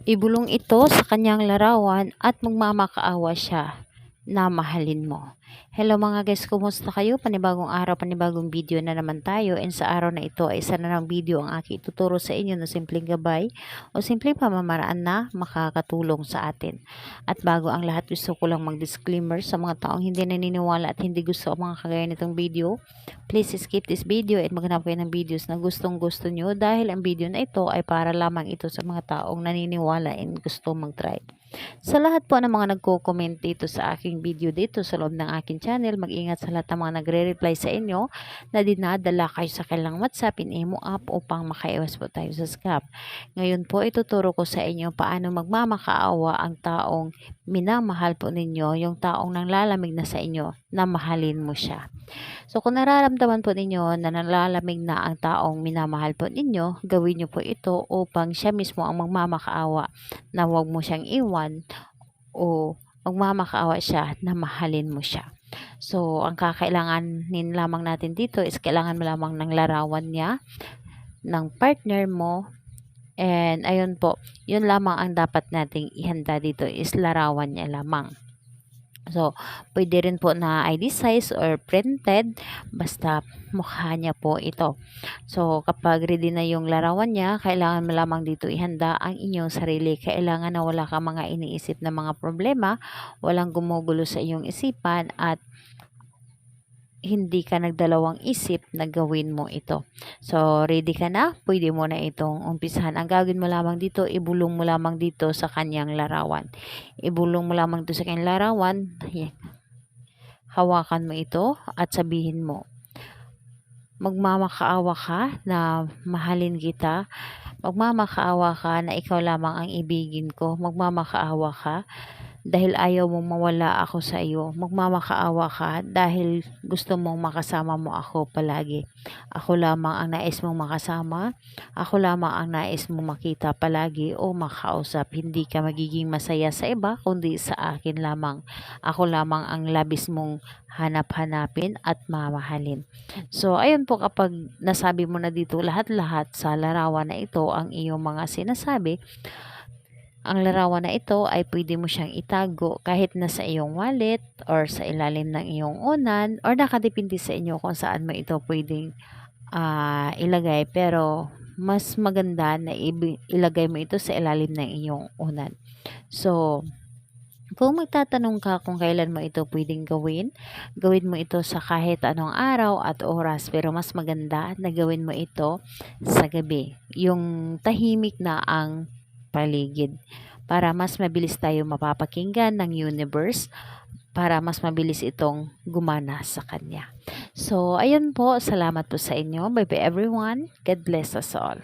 Ibulong ito sa kanyang larawan at magmamakaawa siya na mahalin mo. Hello mga guys, kumusta kayo? Panibagong araw, panibagong video na naman tayo, and sa araw na ito ay isa na ng video ang aking ituturo sa inyo na simpleng gabay o simpleng pamamaraan na makakatulong sa atin. At bago ang lahat, gusto ko lang mag-disclaimer sa mga taong hindi naniniwala at hindi gusto ang mga kagaya nitong video. Please skip this video at maghanap kayo ng videos na gustong gusto nyo, dahil ang video na ito ay para lamang ito sa mga taong naniniwala and gusto mag-try. Sa lahat po ng mga nagko-comment dito sa aking video dito sa loob ng aking channel, mag-ingat sa lahat ng mga nagre-reply sa inyo na dinadala kayo sa kailang WhatsApp in Imo app upang makaiwas po tayo sa scam. Ngayon po ituturo ko sa inyo paano magmamakaawa ang taong minamahal po ninyo, yung taong nanglalamig na sa inyo na mahalin mo siya. So kung nararamdaman po ninyo na nalalamig na ang taong minamahal po ninyo, gawin niyo po ito upang siya mismo ang magmamakaawa na huwag mo siyang iwan, o magmamakaawa siya na mahalin mo siya. So ang kakailanganin lamang natin dito is kailangan mo lamang ng larawan niya, ng partner mo, and ayun po, yun lamang ang dapat nating ihanda dito is larawan niya lamang. So, pwede rin po na ID size or printed, basta mukha niya po ito. So, kapag ready na yung larawan niya, kailangan mo lamang dito ihanda ang inyong sarili. Kailangan na wala ka mga iniisip na mga problema, walang gumugulo sa iyong isipan, at hindi ka nagdalawang isip na gawin mo ito. So, ready ka na? Pwede mo na itong umpisahan. Ang gagawin mo lamang dito, ibulong mo lamang dito sa kanyang larawan. Ibulong mo lamang dito sa kanyang larawan. Hawakan mo ito at sabihin mo, magmamakaawa ka na mahalin kita. Magmamakaawa ka na ikaw lamang ang ibigin ko. Magmamakaawa ka dahil ayaw mong mawala ako sa iyo. Magmamakaawa ka dahil gusto mong makasama mo ako palagi. Ako lamang ang nais mong makasama. Ako lamang ang nais mong makita palagi o makausap. Hindi ka magiging masaya sa iba kundi sa akin lamang. Ako lamang ang labis mong hanap-hanapin at mamahalin. So, ayun po, kapag nasabi mo na dito lahat-lahat sa larawan na ito ang iyong mga sinasabi, ang larawan na ito ay pwede mo siyang itago kahit nasa iyong wallet or sa ilalim ng iyong unan, or nakadepende sa inyo kung saan mo ito pwedeng ilagay. Pero mas maganda na ilagay mo ito sa ilalim ng iyong unan. So, kung magtatanong ka kung kailan mo ito pwedeng gawin, gawin mo ito sa kahit anong araw at oras, pero mas maganda na gawin mo ito sa gabi, yung tahimik na ang paligid, para mas mabilis tayo mapapakinggan ng universe, para mas mabilis itong gumana sa kanya. So, ayun po, salamat po sa inyo. Bye bye everyone. God bless us all.